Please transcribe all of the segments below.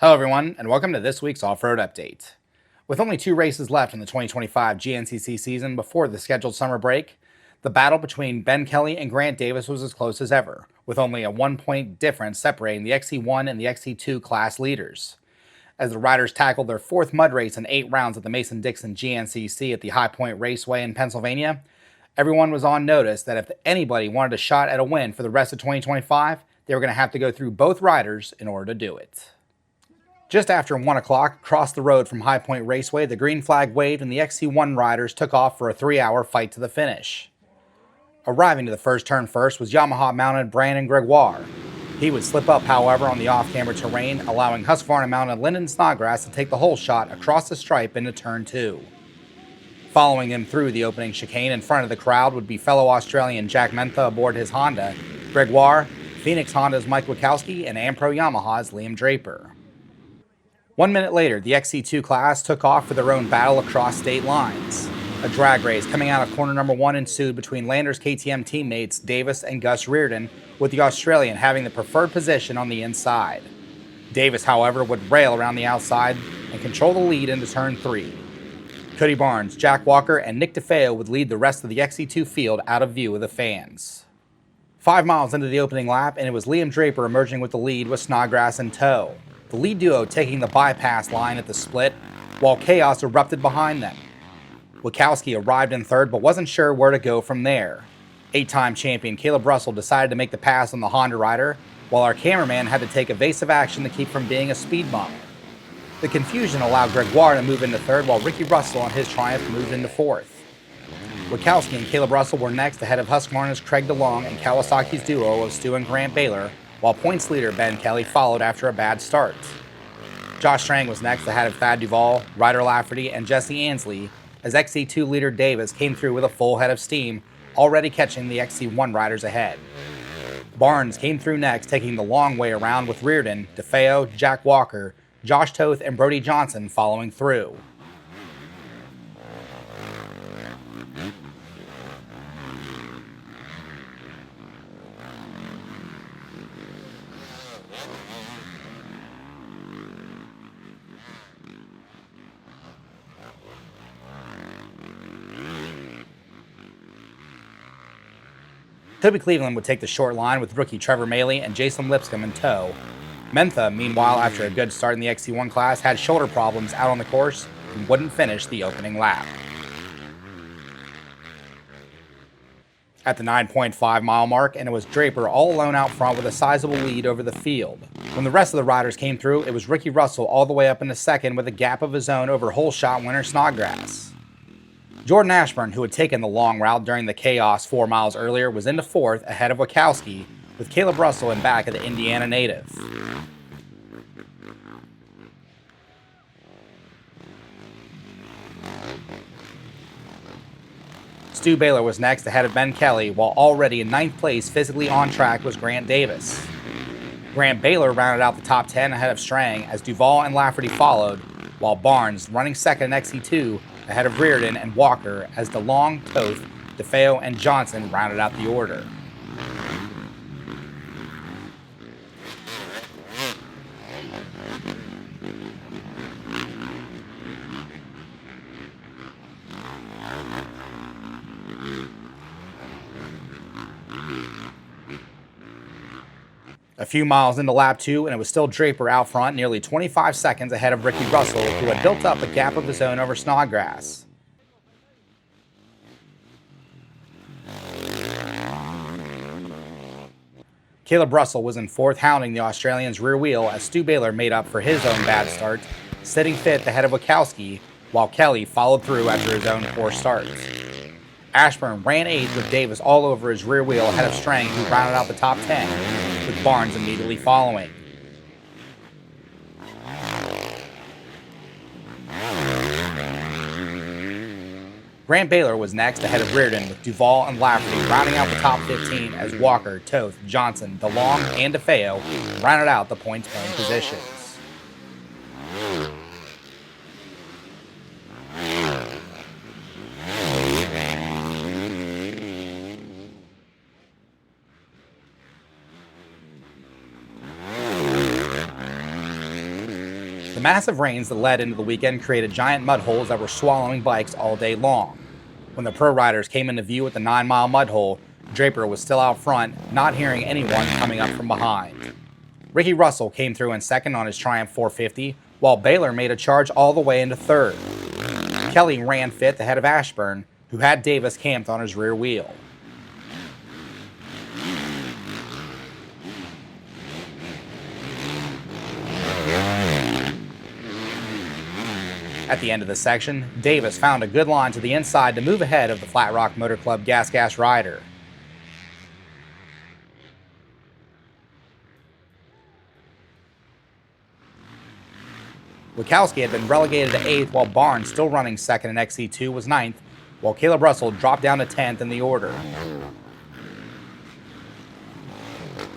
Hello everyone, and welcome to this week's Off-Road Update. With only 2 races left in the 2025 GNCC season before the scheduled summer break, the battle between Ben Kelly and Grant Davis was as close as ever, with only a 1-point difference separating the XC1 and the XC2 class leaders. As the riders tackled their 4th mud race in 8 rounds at the Mason-Dixon GNCC at the High Point Raceway in Pennsylvania, everyone was on notice that if anybody wanted a shot at a win for the rest of 2025, they were going to have to go through both riders in order to do it. Just after 1 o'clock, across the road from High Point Raceway, the green flag waved and the XC1 riders took off for a 3-hour fight to the finish. Arriving to the first turn first was Yamaha-mounted Brandon Gregoire. He would slip up, however, on the off-camber terrain, allowing Husqvarna-mounted Lyndon Snodgrass to take the whole shot across the stripe into turn 2. Following him through the opening chicane in front of the crowd would be fellow Australian Jack Mentha aboard his Honda, Gregoire, Phoenix Honda's Mike Wachowski, and Ampro Yamaha's Liam Draper. 1 minute later, the XC2 class took off for their own battle across state lines. A drag race coming out of corner number 1 ensued between Landers KTM teammates Davis and Gus Reardon, with the Australian having the preferred position on the inside. Davis, however, would rail around the outside and control the lead into turn 3. Cody Barnes, Jack Walker, and Nick DeFeo would lead the rest of the XC2 field out of view of the fans. 5 miles into the opening lap, and it was Liam Draper emerging with the lead with Snodgrass in tow. The lead duo taking the bypass line at the split, while chaos erupted behind them. Wachowski arrived in third but wasn't sure where to go from there. 8-time champion Caleb Russell decided to make the pass on the Honda rider, while our cameraman had to take evasive action to keep from being a speed bump. The confusion allowed Gregoire to move into third, while Ricky Russell on his Triumph moved into fourth. Wachowski and Caleb Russell were next ahead of Husqvarna's Craig DeLong and Kawasaki's duo of Stu and Grant Baylor, while points leader Ben Kelly followed after a bad start. Josh Strang was next ahead of Thad Duvall, Ryder Lafferty, and Jesse Ansley, as XC2 leader Davis came through with a full head of steam, already catching the XC1 riders ahead. Barnes came through next, taking the long way around with Reardon, DeFeo, Jack Walker, Josh Toth, and Brody Johnson following through. Toby Cleveland would take the short line with rookie Trevor Maley and Jason Lipscomb in tow. Mentha, meanwhile, after a good start in the XC1 class, had shoulder problems out on the course and wouldn't finish the opening lap. At the 9.5-mile mark, and it was Draper all alone out front with a sizable lead over the field. When the rest of the riders came through, it was Ricky Russell all the way up into second with a gap of his own over hole shot winner Snodgrass. Jordan Ashburn, who had taken the long route during the chaos 4 miles earlier, was into fourth ahead of Wachowski, with Caleb Russell in back of the Indiana native. Stu Baylor was next ahead of Ben Kelly, while already in 9th place physically on track was Grant Davis. Grant Baylor rounded out the top 10 ahead of Strang as Duvall and Lafferty followed, while Barnes running second in XC2 ahead of Reardon and Walker as DeLong, Toth, DeFeo, and Johnson rounded out the order. A few miles into lap 2, and it was still Draper out front, nearly 25 seconds ahead of Ricky Russell, who had built up a gap of his own over Snodgrass. Caleb Russell was in fourth, hounding the Australian's rear wheel as Stu Baylor made up for his own bad start, sitting fifth ahead of Wachowski, while Kelly followed through after his own poor start. Ashburn ran 8th with Davis all over his rear wheel ahead of Strang, who rounded out the top 10, with Barnes immediately following. Grant Baylor was next ahead of Reardon, with Duvall and Lafferty rounding out the top 15 as Walker, Toth, Johnson, DeLong, and DeFeo rounded out the points-paying positions. The massive rains that led into the weekend created giant mud holes that were swallowing bikes all day long. When the pro riders came into view at the 9-mile mud hole, Draper was still out front, not hearing anyone coming up from behind. Ricky Russell came through in second on his Triumph 450, while Baylor made a charge all the way into third. Kelly ran fifth ahead of Ashburn, who had Davis camped on his rear wheel. At the end of the section, Davis found a good line to the inside to move ahead of the Flat Rock Motor Club Gas rider. Wachowski had been relegated to 8th, while Barnes, still running second in XC2, was 9th, while Caleb Russell dropped down to 10th in the order.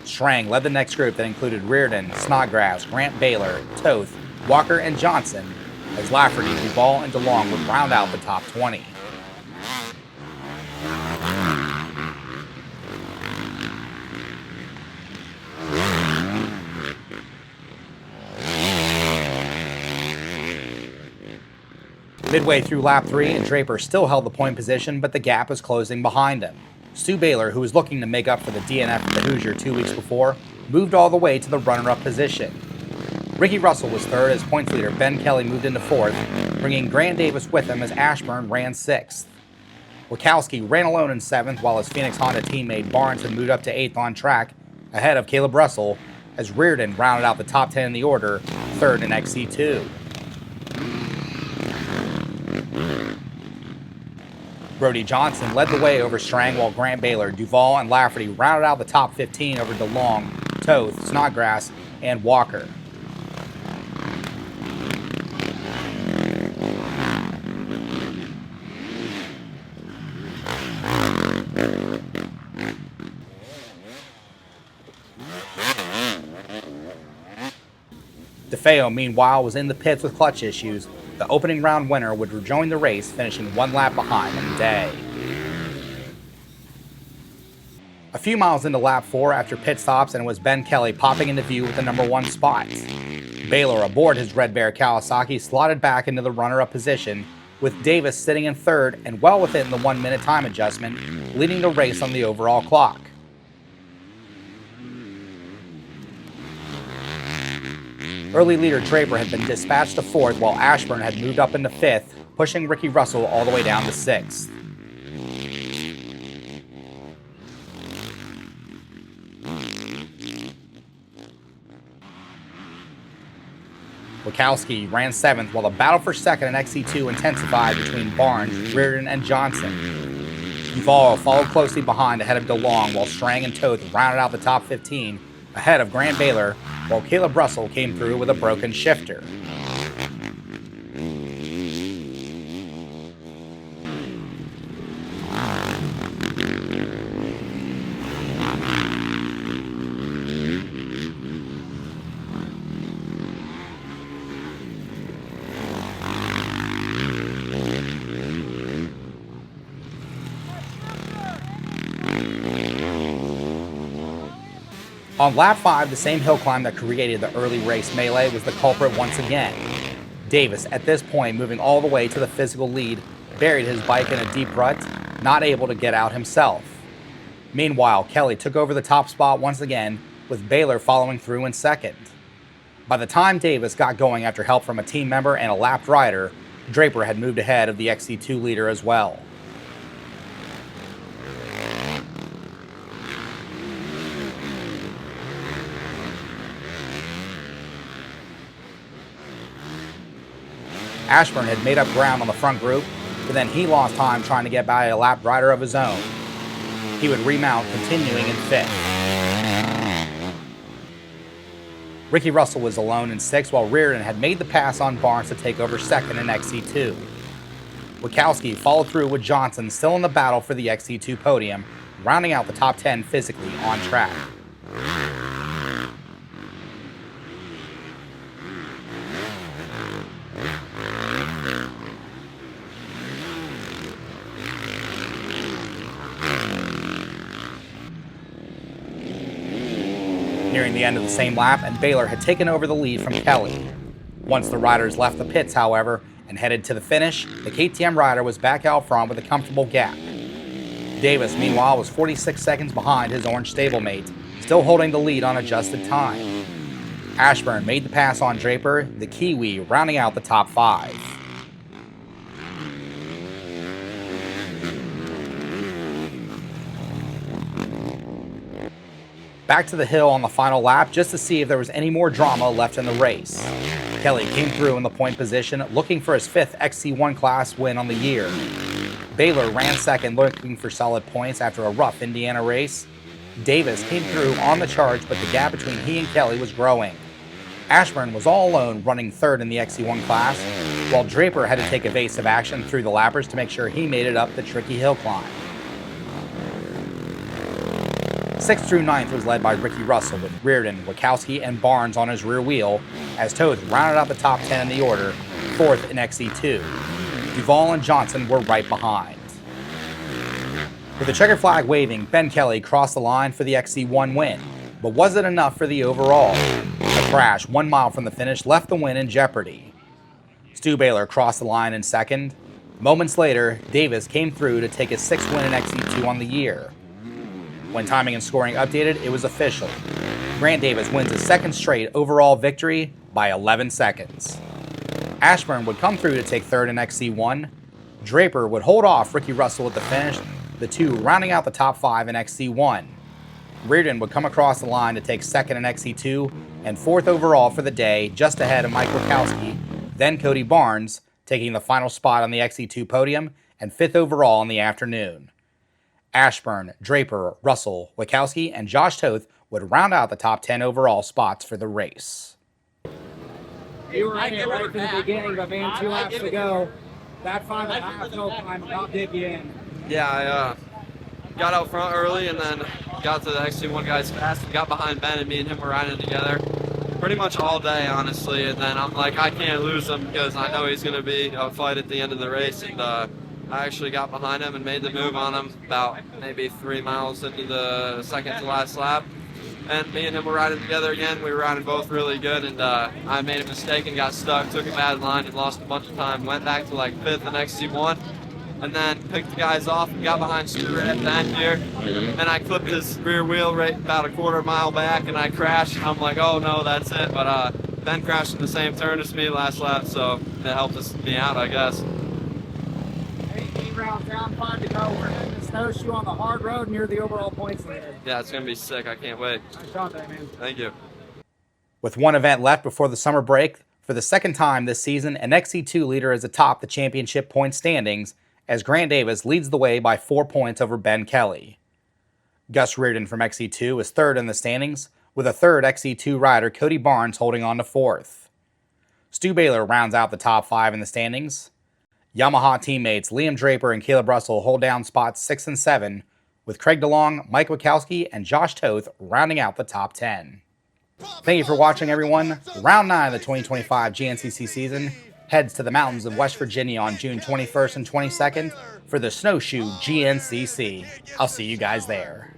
Schrang led the next group that included Reardon, Snodgrass, Grant Baylor, Toth, Walker, and Johnson, as Lafferty, Duval, and DeLong would round out the top 20. Midway through lap 3, and Draper still held the point position, but the gap was closing behind him. Stu Baylor, who was looking to make up for the DNF of the Hoosier 2 weeks before, moved all the way to the runner-up position. Ricky Russell was third as points leader Ben Kelly moved into fourth, bringing Grant Davis with him as Ashburn ran sixth. Wachowski ran alone in seventh, while his Phoenix Honda teammate Barnes had moved up to eighth on track, ahead of Caleb Russell, as Reardon rounded out the top 10 in the order, third in XC2. Brody Johnson led the way over Strang, while Grant Baylor, Duval, and Lafferty rounded out the top 15 over DeLong, Toth, Snodgrass, and Walker. DeFeo, meanwhile, was in the pits with clutch issues. The opening round winner would rejoin the race, finishing one lap behind on the day. A few miles into lap 4 after pit stops, and it was Ben Kelly popping into view with the number 1 spot. Baylor, aboard his Red Bear Kawasaki, slotted back into the runner-up position, with Davis sitting in third and well within the 1-minute time adjustment, leading the race on the overall clock. Early leader Draper had been dispatched to 4th, while Ashburn had moved up into 5th, pushing Ricky Russell all the way down to 6th. Wachowski ran 7th, while the battle for second in XC2 intensified between Barnes, Reardon, and Johnson. Duval followed closely behind ahead of DeLong, while Strang and Toth rounded out the top 15, ahead of Grant Baylor, while Caleb Russell came through with a broken shifter. On lap 5, the same hill climb that created the early race melee was the culprit once again. Davis, at this point moving all the way to the physical lead, buried his bike in a deep rut, not able to get out himself. Meanwhile, Kelly took over the top spot once again, with Baylor following through in second. By the time Davis got going after help from a team member and a lapped rider, Draper had moved ahead of the XC2 leader as well. Ashburn had made up ground on the front group, but then he lost time trying to get by a lapped rider of his own. He would remount, continuing in 5th. Ricky Russell was alone in 6th, while Reardon had made the pass on Barnes to take over second in XC2. Wachowski followed through with Johnson still in the battle for the XC2 podium, rounding out the top 10 physically on track. Nearing the end of the same lap, and Baylor had taken over the lead from Kelly. Once the riders left the pits, however, and headed to the finish, the KTM rider was back out front with a comfortable gap. Davis, meanwhile, was 46 seconds behind his orange stablemate, still holding the lead on adjusted time. Ashburn made the pass on Draper, the Kiwi rounding out the top 5. Back to the hill on the final lap just to see if there was any more drama left in the race. Kelly came through in the point position, looking for his 5th XC1 class win on the year. Baylor ran second, looking for solid points after a rough Indiana race. Davis came through on the charge, but the gap between he and Kelly was growing. Ashburn was all alone, running 3rd in the XC1 class, while Draper had to take evasive action through the lappers to make sure he made it up the tricky hill climb. 6th through 9th was led by Ricky Russell, with Reardon, Wachowski, and Barnes on his rear wheel, as Toth rounded out the top 10 in the order, 4th in XC2. Duvall and Johnson were right behind. With the checker flag waving, Ben Kelly crossed the line for the XC1 win, but was it enough for the overall? A crash 1 mile from the finish left the win in jeopardy. Stu Baylor crossed the line in 2nd. Moments later, Davis came through to take his 6th win in XC2 on the year. When timing and scoring updated, it was official. Grant Davis wins his 2nd straight overall victory by 11 seconds. Ashburn would come through to take 3rd in XC1. Draper would hold off Ricky Russell at the finish, the two rounding out the top 5 in XC1. Reardon would come across the line to take 2nd in XC2 and 4th overall for the day, just ahead of Mike Wachowski, then Cody Barnes, taking the final spot on the XC2 podium and 5th overall in the afternoon. Ashburn, Draper, Russell, Wachowski, and Josh Toth would round out the top 10 overall spots for the race. You were in it right from the beginning, but man, 2 laps to go. That 5.5 hill climb about did you in. Yeah, I got out front early and then got to the XC1 guys fast and got behind Ben, and me and him were riding together pretty much all day, honestly. And then I'm like, I can't lose him because I know he's going to be a fight at the end of the race. And I actually got behind him and made the move on him about maybe 3 miles into the 2nd to last lap. And me and him were riding together again. We were riding both really good, and I made a mistake and got stuck, took a bad line and lost a bunch of time. Went back to like 5th in XC1, and then picked the guys off and got behind Stu right at the end here. And I clipped his rear wheel right about a 1/4 mile back, and I crashed. And I'm like, oh no, that's it. But Ben crashed in the same turn as me last lap, so that helped me out, I guess. 18 rounds down, 5 to go. We're heading to Snowshoe on the hard road near the overall points leader. Yeah, it's going to be sick. I can't wait. Nice shot there, man. Thank you. With one event left before the summer break, for the 2nd time this season, an XC2 leader is atop the championship point standings, as Grant Davis leads the way by 4 points over Ben Kelly. Gus Reardon from XC2 is 3rd in the standings, with a 3rd XC2 rider, Cody Barnes, holding on to 4th. Stu Baylor rounds out the top 5 in the standings. Yamaha teammates Liam Draper and Caleb Russell hold down spots 6 and 7, with Craig DeLong, Mike Wachowski, and Josh Toth rounding out the top 10. Thank you for watching, everyone. Round 9 of the 2025 GNCC season heads to the mountains of West Virginia on June 21st and 22nd for the Snowshoe GNCC. I'll see you guys there.